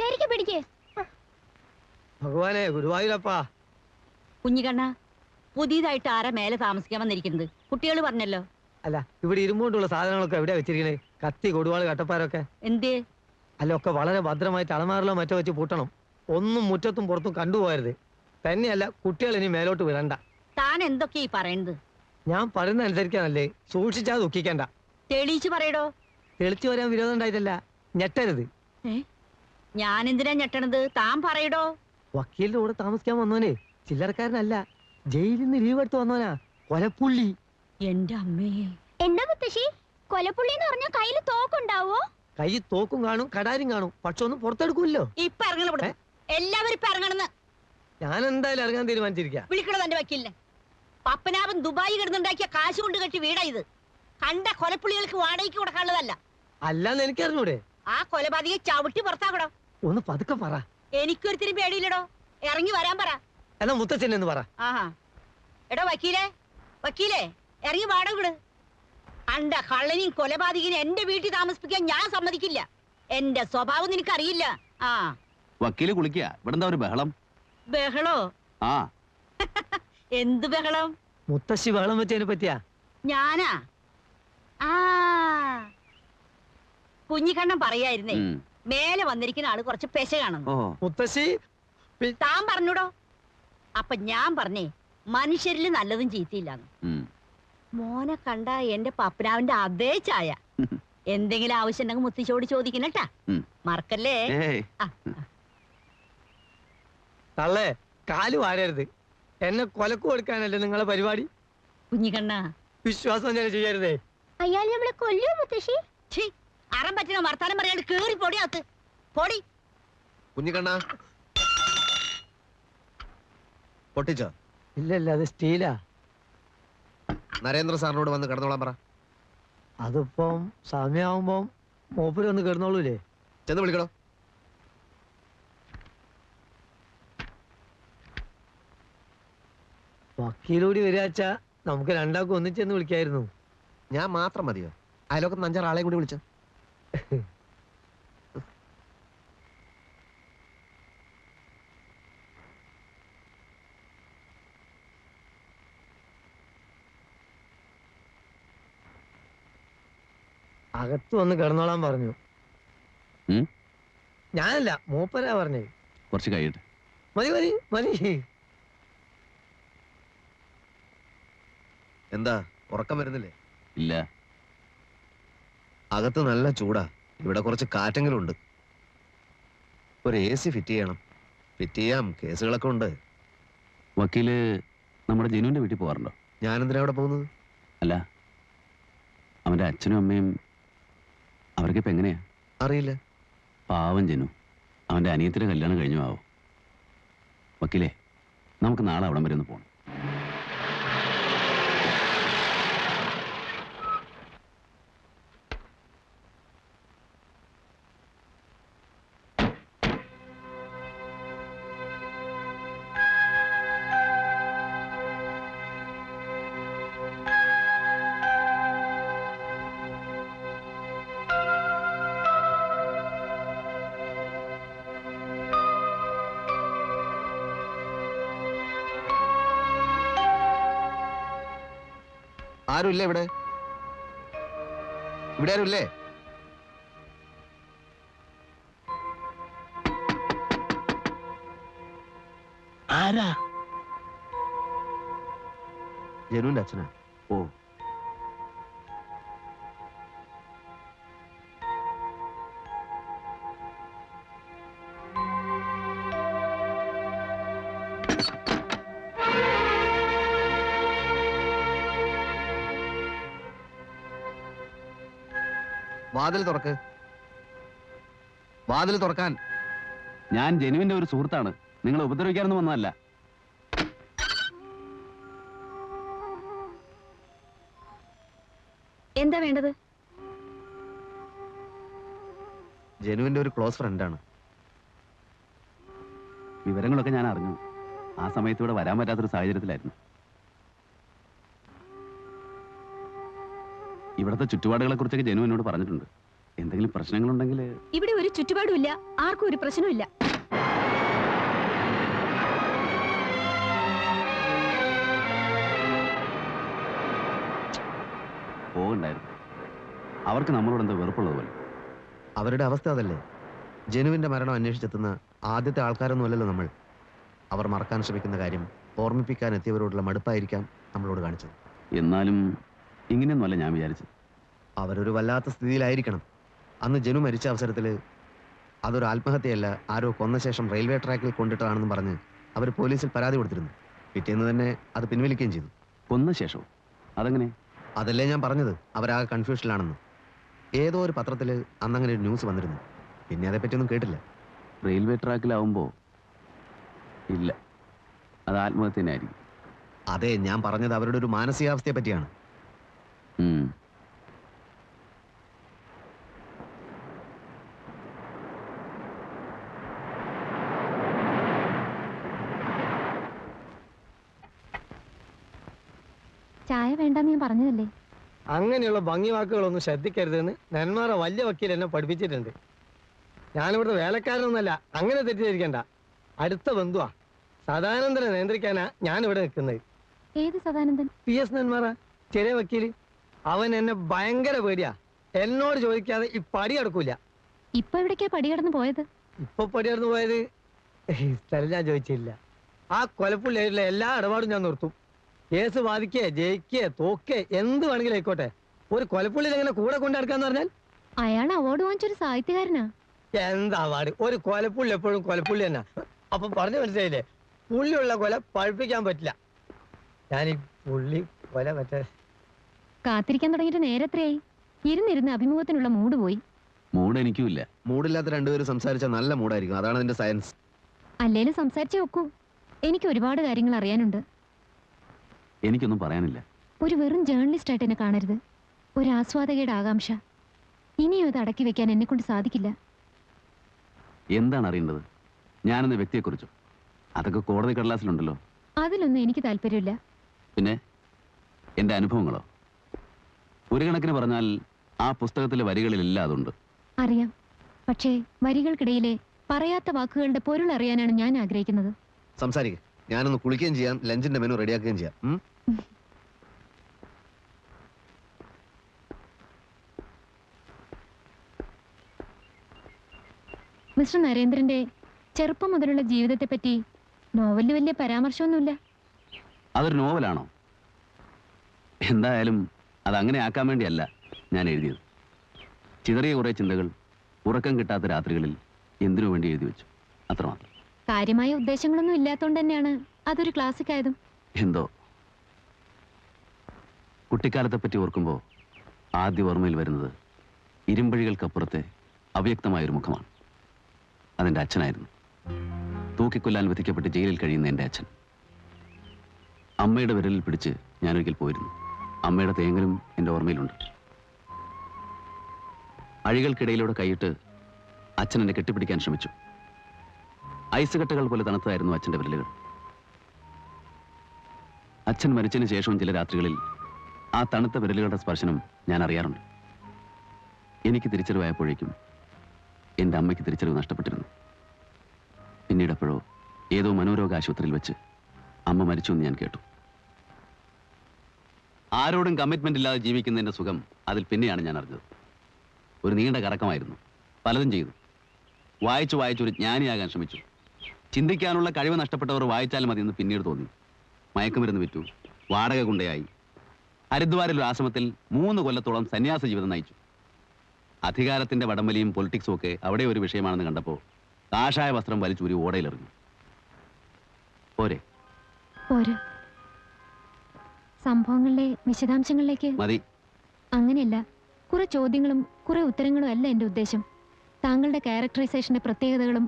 ശരിക്കും പിടിക്കേ. ഭഗവാനെ ഗുരുവായൂരപ്പാ. കുഞ്ഞിക്കണ്ണ, പുതിയതായിട്ട് ആരാ മേലെ താമസിക്കാൻ വന്നിരിക്കുന്നത്? കുട്ടികൾ പറഞ്ഞല്ലോ. അല്ല, ഇവിടെ ഇരുമ്പുകൊണ്ടുള്ള സാധനങ്ങളൊക്കെ എവിടെയാ വെച്ചിരിക്കണേ? കത്തി, കൊടുവാള്, കട്ടപ്പാരൊക്കെ എന്തേ? അല്ല, ഒക്കെ വളരെ ഭദ്രമായിട്ട് അളമാറിലോ മറ്റോ വെച്ച് പൂട്ടണം. ഒന്നും മുറ്റത്തും പുറത്തും കണ്ടുപോകരുത്. തന്നെയല്ല, കുട്ടികൾ ഇനി മേലോട്ട് വിടണ്ട. താൻ എന്തൊക്കെയാ ഈ പറയുന്നത്? ഞാൻ പറയുന്ന അനുസരിക്കാനല്ലേ, സൂക്ഷിച്ചാ ദുഃഖിക്കണ്ട. തെളിയിച്ചു പറയടോ. തെളിച്ചു വരാൻ വിരോധം ഉണ്ടായിട്ടല്ല, ഞെട്ടരുത്. ഞാൻ എന്തിനാ ഞെട്ടണത്? താൻ പറയടോ. വക്കീലിന്റെ കൂടെ താമസിക്കാൻ വന്നോനെ ചില്ലറക്കാരനല്ല, ജയിലിൽ നിന്ന് ലീവ് എടുത്ത് വന്നോനാ. കൊലപ്പുള്ളി. എന്റെ അമ്മേ. എന്താ മുത്തശ്ശി, കൊലപ്പുള്ളി എന്ന് പറഞ്ഞാൽ കയ്യിൽ തോക്കുണ്ടാവോ? കൈ തോക്കും കാണും, കടാരും കാണും, പക്ഷെ ഒന്നും പുറത്തെടുക്കൂല്ലോ. ഇപ്പൊ ഇറങ്ങണ എല്ലാവരും ഇപ്പൊ ഇറങ്ങണെന്ന് ഞാൻ എന്തായാലും ഇറങ്ങാൻ തീരുമാനിച്ചിരിക്ക. വിളിക്കണോ തന്റെ വക്കീലിനെ? പപ്പനാഭൻ ദുബായി കിടന്നുണ്ടാക്കിയ കാശ് കൊണ്ട് കെട്ടി വീടാ ഇത്. കണ്ട കൊലപ്പുള്ളികൾക്ക് വാടകയ്ക്ക് കൊടുക്കാനുള്ളതല്ല. അല്ലാന്ന് എനിക്കറിഞ്ഞൂടെ? ആ കൊലപാതകയെ ചവിട്ടി പുറത്താക്കടോ. ഒന്ന് പതുക്കെ പറ. എനിക്കൊരുത്തിരി പേടിയില്ലടോ. ഇറങ്ങി വരാൻ പറ. എന്നാ മുത്തച്ഛൻ എന്ന് പറ. ആഹാ. എടോ വക്കീലേ, വക്കീലേ, ഇറങ്ങി വാടക വിട്. അണ്ട കള്ളനെയും കൊലപാതകനെയും എന്റെ വീട്ടിൽ താമസിപ്പിക്കാൻ ഞാൻ സമ്മതിക്കില്ല. എന്റെ സ്വഭാവം നിനക്കറിയില്ല. ആ വക്കീല് കുളിക്കുക. ഇവിടെ എന്താ ഒരു ബഹളം? ബഹളോ? ആ എന്ത് ബഹളം? മുത്തശ്ശി ബഹളം വെച്ചതിനെ പറ്റിയാ? ഞാനാ? ആ കുഞ്ഞിക്കണ്ണൻ പറയായിരുന്നേ, മേലെ വന്നിരിക്കുന്ന ആള് കുറച്ച് പെശ കാണുന്നു. മുത്തശ്ശി താൻ പറഞ്ഞൂടോ. അപ്പൊ ഞാൻ പറഞ്ഞേ, മനുഷ്യരില് നല്ലതും ചീത്തയില്ലാന്ന്. മോനെ കണ്ട എന്റെ പപ്പനാവിന്റെ അതേ ചായ. എന്തെങ്കിലും ആവശ്യം ഉണ്ടെങ്കിൽ മുത്തശ്ശിയോട് ചോദിക്കണട്ടാ, മറക്കല്ലേ. തള്ളേ, കാല് വാരരുത്. എന്നെ കൊലക്ക് കൊടുക്കാനല്ലേ നിങ്ങളെ പരിപാടി? കുഞ്ഞിക്കണ്ണ, വിശ്വാസം തന്നെ ചെയ്യരുതേ. അയാൾ നമ്മളെ കൊല്ലൂ മുത്തശ്ശി. അറം പറ്റുന്ന വർത്താനം പറയാണ്ട് കേറി പൊടി അകത്ത് പൊടി. കുഞ്ഞിക്കണ്ണ പൊട്ടിച്ചോ? ഇല്ലല്ല, അത് സ്റ്റീലാ. നരേന്ദ്ര സാറിനോട് വന്ന് കിടന്നോളാൻ പറ. അതിപ്പം സമയാവുമ്പോ മൂപ്പര് വന്ന് കിടന്നോളൂലേ? ചെന്ന് വിളിക്കണോ? വക്കീലൂടി വരാച്ചാ നമുക്ക് രണ്ടാൾക്കും ഒന്നിച്ചെന്ന് വിളിക്കായിരുന്നു. ഞാൻ മാത്രം മതിയോ? അയലോക്കത്ത് 5-6 ആളെയും കൂടി വിളിച്ചോ. അകത്ത് വന്ന് കിടന്നോളാൻ പറഞ്ഞു. ഞാനല്ല, മൂപ്പരാ പറഞ്ഞേ. കുറച്ച് കഴിയട്ടെ. മതി മതി മതി. എന്താ ഉറക്കം വരുന്നില്ലേ? ഇല്ല. അകത്ത് നല്ല ചൂടാ. ഇവിടെ കുറച്ച് കാറ്റെങ്കിലും ഉണ്ട്. ഒരു AC ഫിറ്റ് ചെയ്യണം. ഫിറ്റ് ചെയ്യാം, കേസുകളൊക്കെ ഉണ്ട്. വക്കീല് നമ്മുടെ ജനുവിന്റെ വീട്ടിൽ പോകാറുണ്ടോ? ഞാനെന്തിനാ അവിടെ പോകുന്നത്? അല്ല, അവന്റെ അച്ഛനും അമ്മയും അവർക്ക് ഇപ്പൊ എങ്ങനെയാ? അറിയില്ല. പാവം ജനു. അവന്റെ അനിയത്തിന്റെ കല്യാണം കഴിഞ്ഞു ആവോ. വക്കീലേ, നമുക്ക് നാളെ അവിടം വരെ ഒന്ന് പോകണം. ആരുമില്ല ഇവിടെ? ഇവിടെ ആരുമില്ലേ? ആരാ? ജനുവിന്റെ അച്ഛനാ. ഓ, വാതിൽ തുറക്ക്. വാതിൽ തുറക്കാൻ. ഞാൻ ജനുവിന്റെ ഒരു സുഹൃത്താണ്. നിങ്ങളെ ഉപദ്രവിക്കാനൊന്നും വന്നതല്ല. എന്താ വേണ്ടത്? ജനുവിന്റെ ഒരു ക്ലോസ് ഫ്രണ്ടാണ്. വിവരങ്ങളൊക്കെ ഞാൻ അറിഞ്ഞു. ആ സമയത്ത് ഇവിടെ വരാൻ പറ്റാത്തൊരു സാഹചര്യത്തിലായിരുന്നു. ഇവിടുത്തെ ചുറ്റുപാടുകളെ കുറിച്ചൊക്കെ ജനു എന്നോട് പറഞ്ഞിട്ടുണ്ട്. എന്തെങ്കിലും പ്രശ്നങ്ങളുണ്ടെങ്കിൽ ഇവിടെ ഒരു ചുറ്റുപാടുമില്ല, ആർക്കും ഒരു പ്രശ്നമില്ല. പോകണ്ടായിരുന്നു. അവർക്ക് നമ്മളോട് എന്താ വെറുപ്പുള്ളതുപോലെ. അവരുടെ അവസ്ഥ അതല്ലേ. ജനുവിന്റെ മരണം അന്വേഷിച്ചെത്തുന്ന ആദ്യത്തെ ആൾക്കാരൊന്നുമല്ലല്ലോ നമ്മൾ. അവർ മറക്കാൻ ശ്രമിക്കുന്ന കാര്യം ഓർമ്മിപ്പിക്കാൻ എത്തിയവരോടുള്ള മടുപ്പായിരിക്കാം നമ്മളോട് കാണിച്ചത്. എന്നാലും ഇങ്ങനെയൊന്നുമല്ല ഞാൻ വിചാരിച്ചത്. അവരൊരു വല്ലാത്ത സ്ഥിതിയിലായിരിക്കണം. അന്ന് ജനു മരിച്ച അവസരത്തിൽ അതൊരു ആത്മഹത്യയല്ല, ആരോ കൊന്ന ശേഷം റെയിൽവേ ട്രാക്കിൽ കൊണ്ടിട്ടാണെന്ന് പറഞ്ഞ് അവർ പോലീസിൽ പരാതി കൊടുത്തിരുന്നു. പിറ്റേന്ന് തന്നെ അത് പിൻവലിക്കുകയും ചെയ്തു. കൊന്ന ശേഷവും? അതെങ്ങനെ? അതല്ലേ ഞാൻ പറഞ്ഞത്, അവരാകെ കൺഫ്യൂഷനിലാണെന്ന്. ഏതോ ഒരു പത്രത്തിൽ അന്നങ്ങനെ ഒരു ന്യൂസ് വന്നിരുന്നു. പിന്നെ അതേപ്പറ്റിയൊന്നും കേട്ടില്ല. റെയിൽവേ ട്രാക്കിലാവുമ്പോൾ ഇല്ല, അത് ആത്മഹത്യ തന്നെ ആയിരിക്കും. അതെ, ഞാൻ പറഞ്ഞത് അവരുടെ ഒരു മാനസികാവസ്ഥയെ പറ്റിയാണ്. ചായ വേണ്ടെന്ന് ഞാൻ പറഞ്ഞതല്ലേ. അങ്ങനെയുള്ള ഭംഗി വാക്കുകളൊന്നും ശ്രദ്ധിക്കരുതെന്ന് നെന്മാറ വലിയ വക്കീൽ എന്നെ പഠിപ്പിച്ചിട്ടുണ്ട്. ഞാനിവിടുത്തെ വേലക്കാരനൊന്നല്ല, അങ്ങനെ തെറ്റിദ്ധരിക്കണ്ട. അടുത്ത ബന്ധുവാ. സദാനന്ദനെ നിയന്ത്രിക്കാനാ ഞാനിവിടെ നിൽക്കുന്നത്. ഏത് സദാനന്ദൻ? PS നെന്മാറ, ചെറിയ വക്കീല്. അവൻ എന്നെ ഭയങ്കര പേടിയാ. എന്നോട് ചോദിക്കാതെ ഈ പടി അടക്കൂല. ഇപ്പൊ എവിടേക്കാ പടി കടന്ന് പോയത്? ഇപ്പൊ പടി കടന്നു പോയത് സ്ഥലം ഞാൻ ചോദിച്ചില്ല. ആ കൊലപ്പുള്ളിയായിട്ടുള്ള എല്ലാ ഇടപാടും ഞാൻ നിർത്തും. കേസ് വാദിക്കേ, ജയിക്കേ, തോക്കേ, എന്ത് വേണമെങ്കിലും ആയിക്കോട്ടെ. ഒരു കൊലപ്പുള്ളിയിൽ എങ്ങനെ കൂടെ കൊണ്ടു നടക്കാന്ന് പറഞ്ഞാൽ? അയാൾ അവാർഡ് വാങ്ങിച്ചൊരു സാഹിത്യകാരനാ. എന്താ അവാർഡ്? ഒരു കൊലപ്പുള്ളി എപ്പോഴും കൊലപ്പുള്ളി തന്നെ. അപ്പൊ പറഞ്ഞു മനസ്സിലായില്ലേ, പുള്ളിയുള്ള കൊല പഴുപ്പിക്കാൻ പറ്റില്ല. ഞാൻ ഈ പുള്ളി കൊല മറ്റേ കാത്തിരിക്കാൻ തുടങ്ങിയിട്ട് നേരത്രയായി. ഇരുന്നിരുന്ന് അഭിമുഖത്തിനുള്ള മൂഡ് പോയി. മൂഡ് എനിക്കും ഇല്ല. മൂടില്ലാത്ത രണ്ടുപേരും സംസാരിച്ചാൽ നല്ല മൂടായിരിക്കും. അതാണ് അതിന്റെ സയൻസ്. അല്ലേലും സംസാരിച്ചേ ഒക്കൂ. എനിക്ക് ഒരുപാട് കാര്യങ്ങൾ അറിയാനുണ്ട്. എനിക്കൊന്നും പറയാനില്ല. ഒരു വെറും ജേർണലിസ്റ്റ് ആയിട്ട് എന്നെ കാണരുത്. ഒരു ആസ്വാദകയുടെ ആകാംക്ഷ ഇനിയും അത് അടക്കി വെക്കാൻ എന്നെ കൊണ്ട് സാധിക്കില്ല. എന്താണ് അറിയേണ്ടത്? ഞാനെന്ന വ്യക്തിയെക്കുറിച്ചോ? അതൊക്കെ കോടതി കടലാസിലുണ്ടല്ലോ. അതിലൊന്നും എനിക്ക് താല്പര്യമില്ല. പിന്നെ എൻ്റെ അനുഭവങ്ങളോ? ഒരു കണക്കിന് പറഞ്ഞാൽ ആ പുസ്തകത്തിലെ വരികളിലെല്ലാം അതുണ്ട്. അറിയാം. പക്ഷേ വരികൾക്കിടയിലെ പറയാത്ത വാക്കുകളുടെ പൊരുൾ അറിയാനാണ് ഞാൻ ആഗ്രഹിക്കുന്നത്. സംസാരിക്കുക. ഞാനൊന്ന് കുളിക്കുകയും ചെയ്യാം, ലഞ്ചിന്റെ മെനു റെഡിയാക്കുകയും ചെയ്യാം. മിസ്റ്റർ നരേന്ദ്രന്റെ ചെറുപ്പം മുതലുള്ള ജീവിതത്തെപ്പറ്റി നോവലിൽ വലിയ പരാമർശമൊന്നുമില്ല. അതൊരു നോവലാണോ? എന്തായാലും അതങ്ങനെ ആക്കാൻ വേണ്ടിയല്ല ഞാൻ എഴുതിയത്. ചിതറിയ കുറേ ചിന്തകൾ ഉറക്കം കിട്ടാത്ത രാത്രികളിൽ എന്തിനു വേണ്ടി എഴുതി വെച്ചു, അത്രമാത്രം. കാര്യമായ ഉദ്ദേശങ്ങളൊന്നും ഇല്ലാത്തതുകൊണ്ട് തന്നെയാണ് അതൊരു ക്ലാസിക് ആയതും. എന്തോ കുട്ടിക്കാലത്തെ പറ്റി ഓർക്കുമ്പോൾ ആദ്യ ഓർമ്മയിൽ വരുന്നത് ഇരുമ്പഴികൾക്കപ്പുറത്തെ അവ്യക്തമായൊരു മുഖമാണ്. അതെൻ്റെ അച്ഛനായിരുന്നു. തൂക്കിക്കൊല്ലാൻ വിധിക്കപ്പെട്ട് ജയിലിൽ കഴിയുന്ന എൻ്റെ അച്ഛൻ. അമ്മയുടെ വിരലിൽ പിടിച്ച് ഞാനൊരിക്കൽ പോയിരുന്നു. അമ്മയുടെ തേങ്ങലും എൻ്റെ ഓർമ്മയിലുണ്ട്. അഴികൾക്കിടയിലൂടെ കൈയിട്ട് അച്ഛൻ എന്നെ കെട്ടിപ്പിടിക്കാൻ ശ്രമിച്ചു. ഐസ് കട്ടകൾ പോലെ തണുത്തായിരുന്നു അച്ഛൻ്റെ വിരലുകൾ. അച്ഛൻ മരിച്ചതിന് ശേഷവും ചില രാത്രികളിൽ ആ തണുത്ത വിരലുകളുടെ സ്പർശനം ഞാൻ അറിയാറുണ്ട്. എനിക്ക് തിരിച്ചറിവായപ്പോഴേക്കും എൻ്റെ അമ്മയ്ക്ക് തിരിച്ചറിവ് നഷ്ടപ്പെട്ടിരുന്നു. പിന്നീട് എപ്പോഴോ ഏതോ മനോരോഗ ആശുപത്രിയിൽ വെച്ച് അമ്മ മരിച്ചു എന്ന് ഞാൻ കേട്ടു. ആരോടും കമ്മിറ്റ്മെന്റ് ഇല്ലാതെ ജീവിക്കുന്നതിൻ്റെ സുഖം അതിൽ പിന്നെയാണ് ഞാൻ അറിഞ്ഞത്. ഒരു നീണ്ട കറക്കമായിരുന്നു. പലതും ചെയ്തു. വായിച്ചു വായിച്ചൊരു ജ്ഞാനിയാകാൻ ശ്രമിച്ചു. ചിന്തിക്കാനുള്ള കഴിവ് നഷ്ടപ്പെട്ടവർ വായിച്ചാൽ മതി എന്ന് പിന്നീട് തോന്നി. മയക്കുമരുന്ന് വിറ്റു, വാടക കൊണ്ടയായി. ഹരിദ്വാരിൽ ഒരു ആശ്രമത്തിൽ 3 കൊല്ലത്തോളം സന്യാസ ജീവിതം നയിച്ചു. അധികാരത്തിന്റെ വടംവലിയും പൊളിറ്റിക്സും ഒക്കെ അവിടെ ഒരു വിഷയമാണെന്ന് കണ്ടപ്പോൾ കാഷായ വസ്ത്രം വലിച്ചൂരി ഓടയിലെറിഞ്ഞു. പോരെ? പോര്. സംഭവങ്ങളിലെ വിശദാംശങ്ങളിലേക്ക് മതി. അങ്ങനെയല്ല, കുറെ ചോദ്യങ്ങളും കുറെ ഉത്തരങ്ങളും അല്ല എൻ്റെ ഉദ്ദേശം. താങ്കളുടെ ക്യാരക്ടറൈസേഷന്റെ പ്രത്യേകതകളും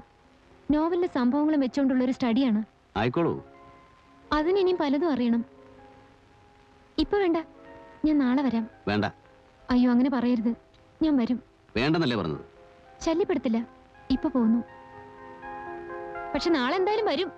നോവലിലെ സംഭവങ്ങളും വെച്ചുകൊണ്ടുള്ള ഒരു സ്റ്റഡിയാണ്. ആയിക്കോളൂ. അതിനിയും പലതും അറിയണം. ഇപ്പൊ വേണ്ട, ഞാൻ നാളെ വരാം. വേണ്ട. അയ്യോ, അങ്ങനെ പറയരുത്. ഞാൻ വരും. വേണ്ടെന്നല്ലേ പറഞ്ഞത്? ശല്യപ്പെടുത്തില്ല. ഇപ്പൊ പോന്നു. പക്ഷെ നാളെ എന്തായാലും വരും.